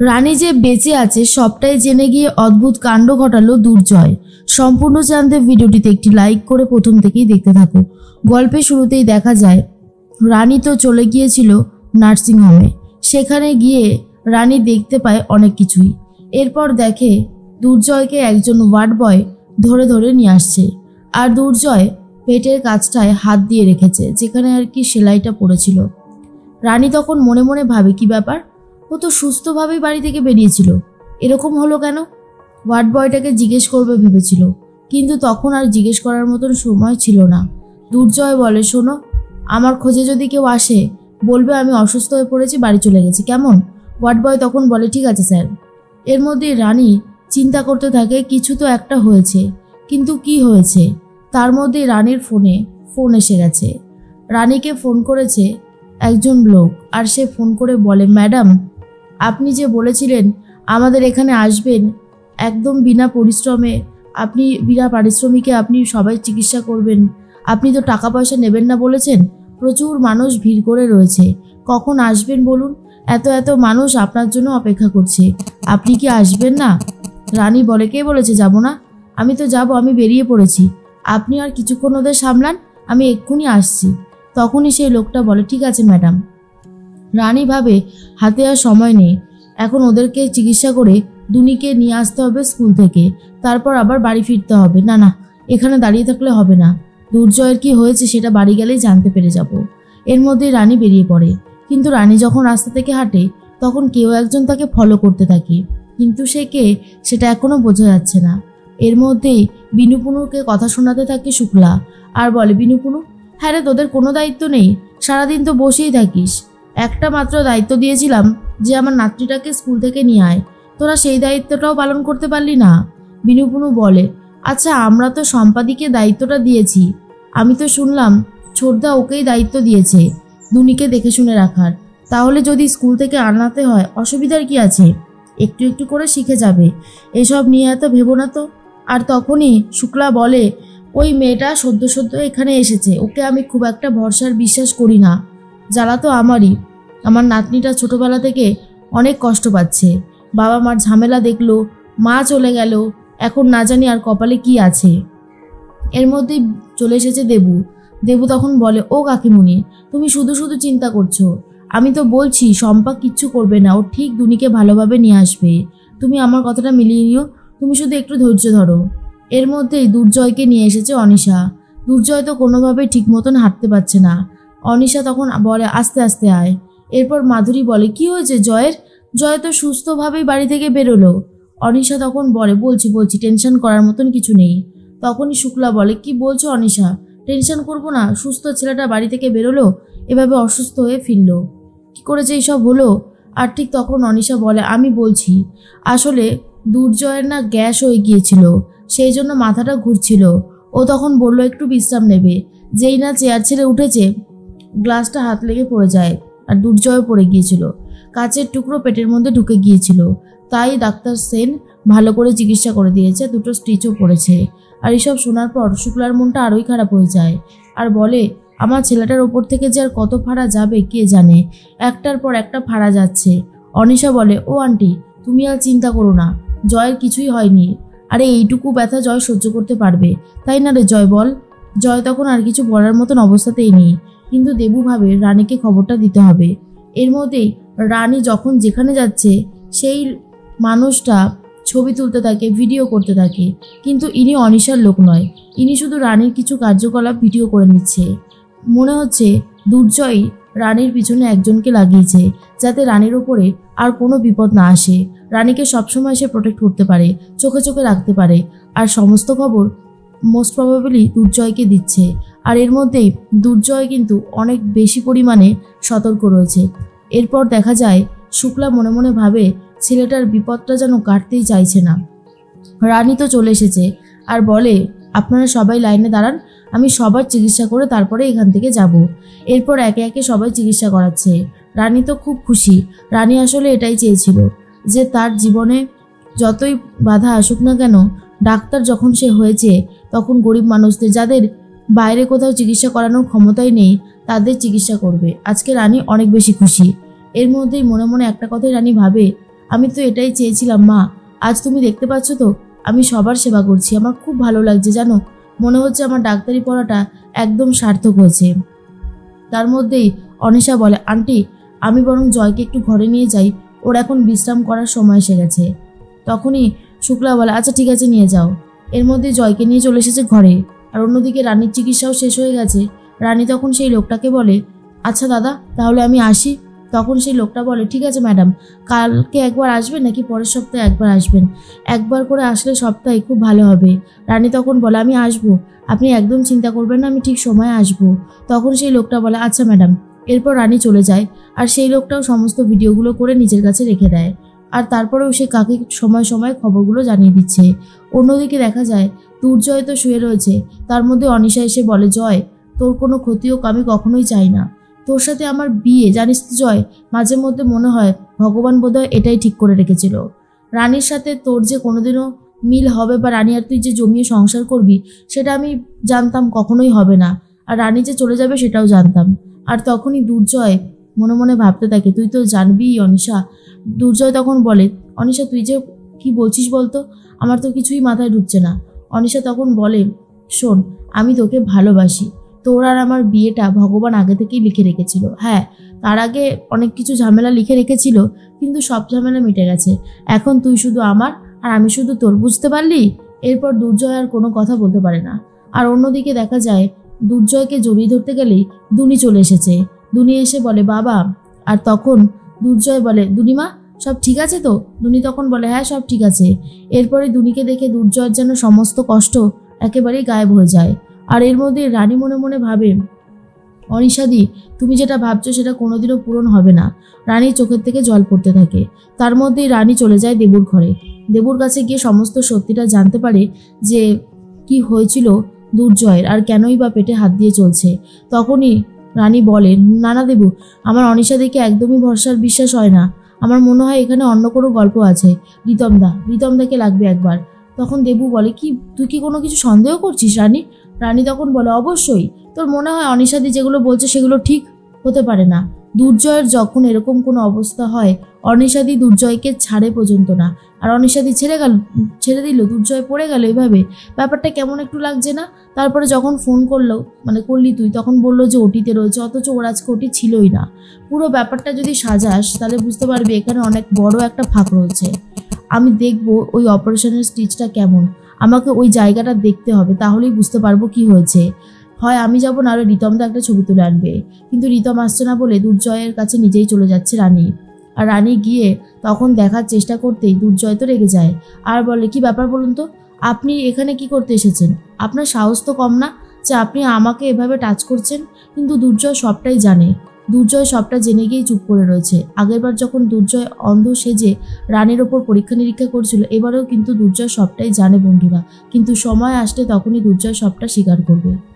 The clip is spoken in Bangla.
রানী যে বেঁচে আছে সবটাই জেনে গিয়ে অদ্ভুত কাণ্ড ঘটালো দুর্জয়। সম্পূর্ণ জানতে ভিডিওটিতে একটি লাইক করে প্রথম থেকেই দেখতে থাকো। গল্পের শুরুতেই দেখা যায় রানী তো চলে গিয়েছিল নার্সিংহোমে। সেখানে গিয়ে রানী দেখতে পায় অনেক কিছুই। এরপর দেখে দুর্জয়কে একজন ওয়ার্ড বয় ধরে ধরে নিয়ে আসছে, আর দুর্জয় পেটের কাছটায় হাত দিয়ে রেখেছে যেখানে আর কি সেলাইটা পড়েছিল। রানী তখন মনে মনে ভাবে, কি ব্যাপার, ও তো সুস্থভাবেই বাড়ি থেকে বেরিয়েছিল, এরকম হলো কেন? ওয়ার্ড বয়টাকে জিজ্ঞেস করবে ভেবেছিল, কিন্তু তখন আর জিজ্ঞেস করার মতন সময় ছিল না। দুর্জয় বলে, শোনো, আমার খোঁজে যদি কেউ আসে বলবে আমি অসুস্থ হয়ে পড়েছি, বাড়ি চলে গেছি, কেমন? ওয়ার্ড বয় তখন বলে, ঠিক আছে স্যার। এর মধ্যে রানী চিন্তা করতে থাকে কিছু তো একটা হয়েছে, কিন্তু কি হয়েছে? তার মধ্যে রানীর ফোন এসে গেছে। রানীকে ফোন করেছে একজন লোক, আর সে ফোন করে বলে, ম্যাডাম, আপনি যে বলেছিলেন আমাদের এখানে আসবেন একদম বিনা পারিশ্রমিকে আপনি সবাই চিকিৎসা করবেন, আপনি তো টাকা পয়সা নেবেন না বলেছেন, প্রচুর মানুষ ভিড় করে রয়েছে, কখন আসবেন বলুন? এত এত মানুষ আপনার জন্য অপেক্ষা করছে, আপনি কি আসবেন না? রানী বলে, কে বলেছে যাব না? আমি তো যাব, আমি বেরিয়ে পড়েছি, আপনি আর কিছুক্ষণ ওদের সামলান, আমি এক্ষুনি আসছি। তখনই সেই লোকটা বলে, ঠিক আছে ম্যাডাম। রানী ভাবে হাতে আর সময় নেই, এখন ওদেরকে চিকিৎসা করে দুনিকে নিয়ে আসতে হবে স্কুল থেকে, তারপর আবার বাড়ি ফিরতে হবে। না না, এখানে দাঁড়িয়ে থাকলে হবে না, দুর্জয়ের কি হয়েছে সেটা বাড়ি গেলেই জানতে পেরে যাব। এর মধ্যে রানী বেরিয়ে পড়ে, কিন্তু রানী যখন রাস্তা থেকে হাঁটে তখন কেউ একজন তাকে ফলো করতে থাকে, কিন্তু সে কে সেটা এখনো বোঝা যাচ্ছে না। এর মধ্যেই বিনুপুনুকে কথা শোনাতে থাকে শুক্লা, আর বলে, বিনুপুনু, হ্যাঁ রে, তোদের কোনো দায়িত্ব নেই, সারাদিন তো বসেই থাকিস, একটা মাত্র দায়িত্ব দিয়েছিলাম যে আমার নাতনিটাকে স্কুল থেকে নিয়ে আয়, তোরা সেই দায়িত্বটাও পালন করতে পারলি না। বিনুপুনু বলে, আচ্ছা আমরা তো সম্পাদিকে দায়িত্বটা দিয়েছি, আমি তো শুনলাম ছোটদা ওকেই দায়িত্ব দিয়েছে দুনিকে দেখে শুনে রাখার, তাহলে যদি স্কুল থেকে আনাতে হয় অসুবিধার কি আছে, একটু একটু করে শিখে যাবে, এসব নিয়ে এত ভেবো না তো। আর তখনই শুক্লা বলে, ওই মেয়েটা সদ্য এখানে এসেছে, ওকে আমি খুব একটা ভরসার বিশ্বাস করি না, জ্বালা তো আমারই, আমার নাতনিটা ছোটবেলা থেকে অনেক কষ্ট পাচ্ছে, বাবা মার ঝামেলা দেখলো, মা চলে গেল, এখন না জানি আর কপালে কি আছে। এর মধ্যেই চলে এসেছে দেবু তখন বলে, ও কাকিমুনি, তুমি শুধু শুধু চিন্তা করছো, আমি তো বলছি শম্পা কিচ্ছু করবে না, ও ঠিক দুনিকে ভালোভাবে নিয়ে আসবে, তুমি আমার কথাটা মিলিয়ে নিও, তুমি শুধু একটু ধৈর্য ধরো। এর মধ্যেই দুর্জয়কে নিয়ে এসেছে অনিশা। দুর্জয় তো কোনোভাবেই ঠিক মতন হাঁটতে পারছে না। অনিশা তখন বলে, আস্তে আস্তে আয়। এরপর মাধুরী বলে, কি হয়েছে জয়ের? জয় তো সুস্থভাবেই বাড়ি থেকে বেরোলো। অনিশা তখন বলে, বলছি টেনশন করার মতন কিছু নেই। তখনই শুক্লা বলে, কি বলছো অনিশা, টেনশন করবো না, সুস্থ ছেলেটা বাড়ি থেকে বেরোলো, এভাবে অসুস্থ হয়ে ফিরলো, কি করেছে এইসব হলো? আর ঠিক তখন অনিশা বলে, আমি বলছি, আসলে দুর্জয়ের না গ্যাস হয়ে গিয়েছিল, সেই জন্য মাথাটা ঘুরছিল, ও তখন বলল একটু বিশ্রাম নেবে, যেই না চেয়ার ছেড়ে উঠেছে গ্লাসটা হাত লেগে পড়ে যায়, আর দুর্জয় পড়ে গিয়েছিল, কাচের টুকরো পেটের মধ্যে ঢুকে গিয়েছিল, তাই ডাক্তার সেন ভালো করে চিকিৎসা করে দিয়েছে, দুটো স্টিচও পড়েছে। আর এসব শোনার পর শুক্লার মনটা আরোই খারাপ হয়ে যায়, আর বলে, আমার ছেলেটার ওপর থেকে যে আর কত ফাড়া যাবে কে জানে, একটার পর একটা ফাড়া যাচ্ছে। অনিশা বলে, ও আন্টি, তুমি আর চিন্তা করো না, জয়ের কিছুই হয়নি, আরে এইটুকু ব্যথা জয় সহ্য করতে পারবে, তাই না রে জয়, বল? জয় তখন আর কিছু বলার মতন অবস্থাতেই নেই, কিন্তু দেবু ভাবে রানীকে খবরটা দিতে হবে। এর মধ্যেই রানী যখন যেখানে যাচ্ছে সেই মানুষটা ছবি তুলতে থাকে, ভিডিও করতে থাকে, কিন্তু ইনি অনিশার লোক নয়, ইনি শুধু রানীর কিছু কার্যকলাপ ভিডিও করে নিচ্ছে। মনে হচ্ছে দুর্জয় রানীর পিছনে একজনকে লাগিয়েছে, যাতে রানীর ওপরে আর কোনো বিপদ না আসে, রানীকে সবসময় সে প্রোটেক্ট করতে পারে, চোখে চোখে রাখতে পারে, আর সমস্ত খবর মোস্ট প্রবাবলি দুর্জয়কে দিচ্ছে। আর এর মধ্যেই দুর্জয় কিন্তু অনেক বেশি পরিমাণে সতর্ক রয়েছে। এরপর দেখা যায় শুক্লা মনে মনে ভাবে, ছেলেটার বিপদটা যেন কাটতেই চাইছে না। রানী তো চলে এসেছে, আর বলে, আপনারা সবাই লাইনে দাঁড়ান, আমি সবার চিকিৎসা করে তারপরে এখান থেকে যাব। এরপর একে একে সবাই চিকিৎসা করাচ্ছে। রানী তো খুব খুশি, রানী আসলে এটাই চেয়েছিল যে তার জীবনে যতই বাধা আসুক না কেন, ডাক্তার যখন সে হয়েছে তখন গরিব মানুষদের, যাদের বাইরে কোথাও চিকিৎসা করানোর ক্ষমতাই নেই, তাদের চিকিৎসা করবে। আজকে রানী অনেক বেশি খুশি। এর মধ্যেই মনে মনে একটা কথাই রানী ভাবে, আমি তো এটাই চেয়েছিলাম মা। আজ তুমি দেখতে পাচ্ছ তো আমি সবার সেবা করছি, আমার খুব ভালো লাগছে জানো, মনে হচ্ছে আমার ডাক্তারি পড়াটা একদম সার্থক হয়েছে। তার মধ্যেই অনিশা বলে, আন্টি আমি বরং জয়কে একটু ঘরে নিয়ে যাই, ওর এখন বিশ্রাম করার সময় এসে গেছে। তখনই শুক্লা বলে, আচ্ছা ঠিক আছে নিয়ে যাও। এর মধ্যে জয়কে নিয়ে চলে এসেছে ঘরে। আর অন্যদিকে রানীর চিকিৎসাও শেষ হয়ে গেছে। রানী তখন সেই লোকটাকে বলে, আচ্ছা দাদা তাহলে আমি আসি। তখন সেই লোকটা বলে, ঠিক আছে ম্যাডাম, কালকে একবার আসবেন নাকি পরের সপ্তাহে একবার আসবেন? একবার করে আসলে সপ্তাহে খুব ভালো হবে। রানী তখন বলে, আমি আসবো, আপনি একদম চিন্তা করবেন না, আমি ঠিক সময়ে আসবো। তখন সেই লোকটা বলে, আচ্ছা ম্যাডাম। এরপর রানী চলে যায়। আর সেই লোকটাও সমস্ত ভিডিওগুলো করে নিজের কাছে রেখে দেয়। আর তারপরেও সে কাকে সময় সময় খবরগুলো জানিয়ে দিচ্ছে। অন্যদিকে দেখা যায় দুর্জয় তো শুয়ে রয়েছে। তার মধ্যে অনিশা এসে বলে, জয় তোর কোনো ক্ষতি হোক আমি কখনোই চাই না, তোর সাথে আমার বিয়ে, জানিস তো জয়, মাঝে মধ্যে মনে হয় ভগবান বোধহয় এটাই ঠিক করে রেখেছিল। রানীর সাথে তোর যে কোনোদিনও মিল হবে বা রানী আর তুই যে জমিয়ে সংসার করবি সেটা আমি জানতাম কখনোই হবে না। আর রানী যে চলে যাবে সেটাও জানতাম। আর তখনই দুর্জয় মনে মনে ভাবতে থাকে, তুই তো জানবি অনিশা। দুর্জয় তখন বলে, অনিশা তুই যে কি বলছিস বলতো, আমার তো কিছুই মাথায় ঢুকছে না। অনিশা তখন বলে, শোন আমি তোকে ভালোবাসি, তোর আর আমার বিয়েটা ভগবান আগে থেকেই লিখে রেখেছিল। হ্যাঁ তার আগে অনেক কিছু ঝামেলা লিখে রেখেছিল, কিন্তু সব ঝামেলা মিটে গেছে। এখন তুই শুধু আমার আর আমি শুধু তোর, বুঝতে পারলি? এরপর দুর্জয় আর কোনো কথা বলতে পারে না। আর অন্যদিকে দেখা যায় দুর্জয়কে জড়িয়ে ধরতে গেলেই দুনি চলে এসেছে। দুনি এসে বলে, বাবা। আর তখন দুর্জয় বলে, দুনিমা সব ঠিক আছে তো? দুনি তখন বলে, হ্যাঁ সব ঠিক আছে। এরপরে দুনিকে দেখে দুর্জয়ের যেন সমস্ত কষ্ট একেবারেই গায়েব হয়ে যায়। আর এর মধ্যে রানী মনে মনে ভাবে, অনিশাদি তুমি যেটা ভাবছো সেটা কোনোদিনও পূরণ হবে না। রানীর চোখের থেকে জল পড়তে থাকে। তার মধ্যেই রানী চলে যায় দেবুর ঘরে। দেবুর কাছে গিয়ে সমস্ত সত্যিটা জানতে পারে যে কি হয়েছিল দুর্জয়ের আর কেনই বা পেটে হাত দিয়ে চলছে। তখনই রানী বলে, না দেবু, আমার অনিশা দেখে একদমই ভরসার বিশ্বাস হয় না। আমার মনে হয় এখানে অন্য কোনো গল্প আছে। রিতমদাকে লাগবে একবার। তখন দেবু বলে, কি তুই কি কোনো কিছু সন্দেহ করছিস রানী? রানী তখন বলে, অবশ্যই। তোর মনে হয় অনিশাদি যেগুলো বলছে সেগুলো ঠিক হতে পারে না। দুর্জয়ের যখন এরকম কোনো অবস্থা হয়, অনিশাদি দুর্জয়কে ছাড়ে পর্যন্ত না। আর অনিশাদি ছেড়ে দিল, দুর্জয় পড়ে গেল এভাবে। ব্যাপারটা কেমন একটু লাগছে না? তারপরে যখন ফোন করলি তুই, তখন বললো যে ওটিতে রয়েছে, অথচ ওর আজকে ওটি ছিলই না। পুরো ব্যাপারটা যদি সাজাস তাহলে বুঝতে পারবি এখানে অনেক বড় একটা ফাঁক রয়েছে। আমি দেখবো ওই অপারেশনের স্টিচটা কেমন, আমাকে ওই জায়গাটা দেখতে হবে, তাহলেই বুঝতে পারবো কি হয়েছে। হয় আমি যাবো, নাহলে রিতমদা একটা ছবি তুলে আনবে। কিন্তু রিতম আসছে না বলে দুর্জয়ের কাছে নিজেই চলে যাচ্ছে রানী। আর রানী গিয়ে তখন দেখার চেষ্টা করতেই দুর্জয় তো রেগে যায়। আর বলে, কি ব্যাপার বলুন তো, আপনি এখানে কি করতে এসেছেন? আপনার সাহস তো কম না যে আপনি আমাকে এভাবে টাচ করছেন? কিন্তু দুর্জয় সবটাই জানে। দুর্জয় সবটা জেনে গিয়েই চুপ করে রয়েছে। আগেরবার যখন দুর্জয় অন্ধ সেজে রানীর ওপর পরীক্ষা নিরীক্ষা করছিল, এবারেও কিন্তু দুর্জয় সবটাই জানে বন্ধুরা। কিন্তু সময় আসলে তখনই দুর্জয় সবটা স্বীকার করবে।